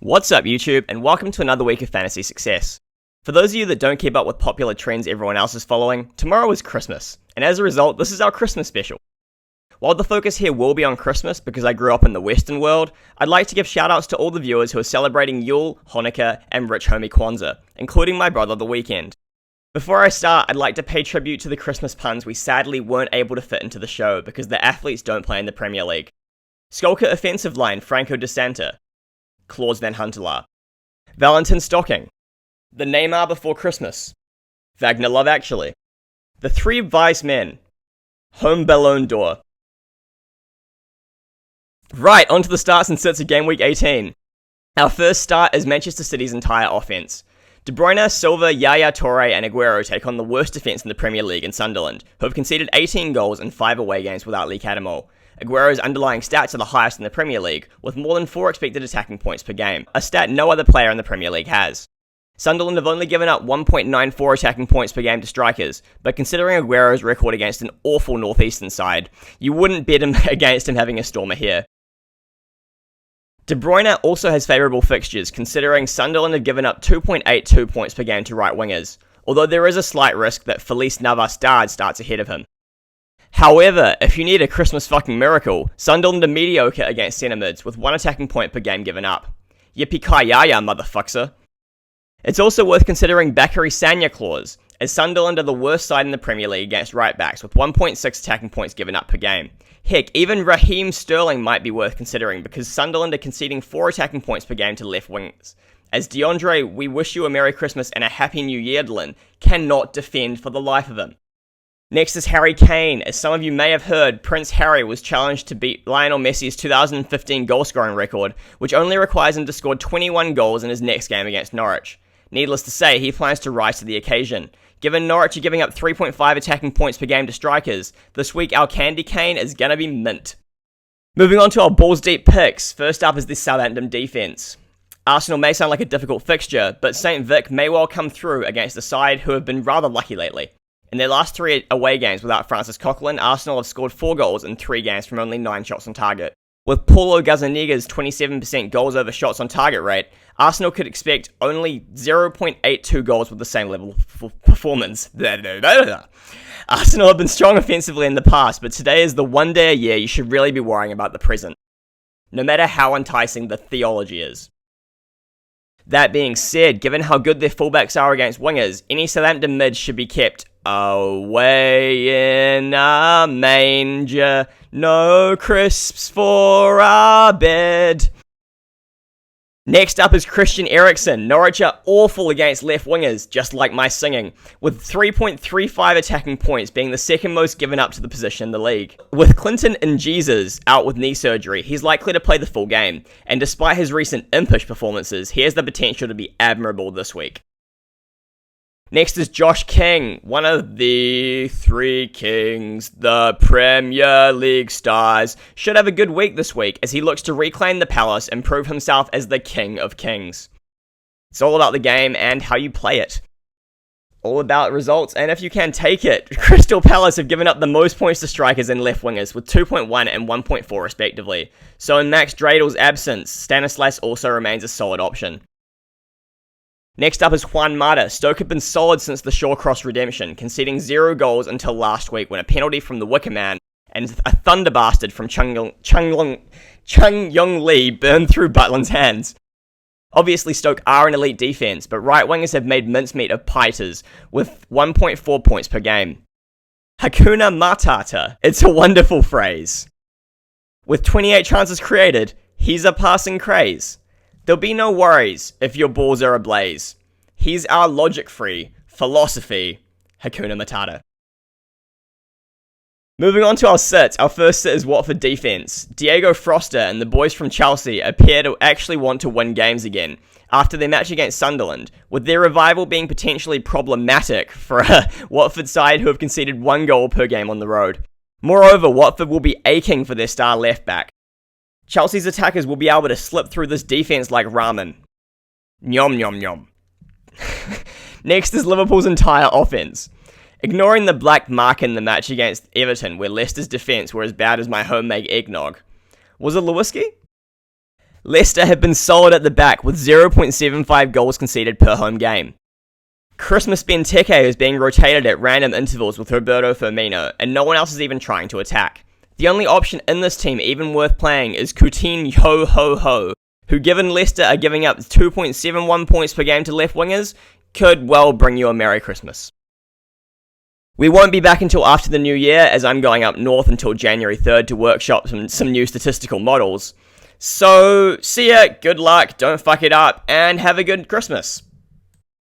What's up YouTube, and welcome to another week of fantasy success. For those of you that don't keep up with popular trends everyone else is following, tomorrow is Christmas, and as a result, this is our Christmas special. While the focus here will be on Christmas because I grew up in the Western world, I'd like to give shoutouts to all the viewers who are celebrating Yule, Hanukkah, and Rich Homie Kwanzaa, including my brother The Weekend. Before I start, I'd like to pay tribute to the Christmas puns we sadly weren't able to fit into the show because the athletes don't play in the Premier League. Skulker offensive line Franco De Santa, Claus Van Huntelaar. Valentin Stocking. The Neymar Before Christmas. Wagner Love Actually. The Three Wise Men. Home Ballon d'Or. Right, on to the starts and sits of Gameweek 18. Our first start is Manchester City's entire offence. De Bruyne, Silva, Yaya Toure and Aguero take on the worst defence in the Premier League in Sunderland, who have conceded 18 goals in 5 away games without Lee Cattermole. Aguero's underlying stats are the highest in the Premier League, with more than 4 expected attacking points per game, a stat no other player in the Premier League has. Sunderland have only given up 1.94 attacking points per game to strikers, but considering Aguero's record against an awful northeastern side, you wouldn't bet him against him having a stormer here. De Bruyne also has favourable fixtures, considering Sunderland have given up 2.82 points per game to right wingers, although there is a slight risk that Philippe Navas-Dard starts ahead of him. However, if you need a Christmas fucking miracle, Sunderland are mediocre against centre mids with 1 attacking point per game given up. Yippee-ki-yaya, motherfucker. It's also worth considering Bacary Sagna clause, as Sunderland are the worst side in the Premier League against right backs with 1.6 attacking points given up per game. Heck, even Raheem Sterling might be worth considering because Sunderland are conceding 4 attacking points per game to left wings, as DeAndre, we wish you a Merry Christmas and a Happy New Year, cannot defend for the life of him. Next is Harry Kane. As some of you may have heard, Prince Harry was challenged to beat Lionel Messi's 2015 goal-scoring record, which only requires him to score 21 goals in his next game against Norwich. Needless to say, he plans to rise to the occasion. Given Norwich are giving up 3.5 attacking points per game to strikers, this week our Candy Cane is gonna be mint. Moving on to our balls deep picks. First up is the Southampton defence. Arsenal may sound like a difficult fixture, but St Vic may well come through against a side who have been rather lucky lately. In their last 3 away games without Francis Coquelin, Arsenal have scored 4 goals in 3 games from only 9 shots on target. With Paulo Gazzaniga's 27% goals over shots on target rate, Arsenal could expect only 0.82 goals with the same level of performance. Arsenal have been strong offensively in the past, but today is the one day a year you should really be worrying about the present, no matter how enticing the theology is. That being said, given how good their fullbacks are against wingers, any Southampton mids should be kept away in a manger, no crisps for our bed. Next up is Christian Eriksen. Norwich are awful against left wingers, just like my singing, with 3.35 attacking points being the second most given up to the position in the league. With Clinton Jesus out with knee surgery, he's likely to play the full game, and despite his recent impish performances, he has the potential to be admirable this week. Next is Josh King, one of the 3 kings, the Premier League stars, should have a good week this week as he looks to reclaim the palace and prove himself as the king of kings. It's all about the game and how you play it. All about results and if you can take it. Crystal Palace have given up the most points to strikers and left wingers with 2.1 and 1.4 respectively. So in Max Dreidl's absence, Stanislas also remains a solid option. Next up is Juan Mata. Stoke have been solid since the Shawcross redemption, conceding 0 goals until last week when a penalty from the Wicker Man and a thunder bastard from Chung Yong Lee burned through Butland's hands. Obviously Stoke are an elite defence, but right wingers have made mincemeat of Piters with 1.4 points per game. Hakuna Matata. It's a wonderful phrase. With 28 chances created, he's a passing craze. There'll be no worries if your balls are ablaze. He's our logic-free philosophy, Hakuna Matata. Moving on to our sits, our first sit is Watford defence. Diego Foster and the boys from Chelsea appear to actually want to win games again, after their match against Sunderland, with their revival being potentially problematic for a Watford side who have conceded 1 goal per game on the road. Moreover, Watford will be aching for their star left-back. Chelsea's attackers will be able to slip through this defense like ramen. Nyom nyom nyom. Next is Liverpool's entire offense. Ignoring the black mark in the match against Everton, where Leicester's defense were as bad as my homemade eggnog. Was it Lewiski? Leicester have been solid at the back with 0.75 goals conceded per home game. Christmas Benteke is being rotated at random intervals with Roberto Firmino, and no one else is even trying to attack. The only option in this team even worth playing is Coutinho, who, given Leicester are giving up 2.71 points per game to left wingers, could well bring you a Merry Christmas. We won't be back until after the new year, as I'm going up north until January 3rd to workshop some new statistical models. So, see ya, good luck, don't fuck it up, and have a good Christmas.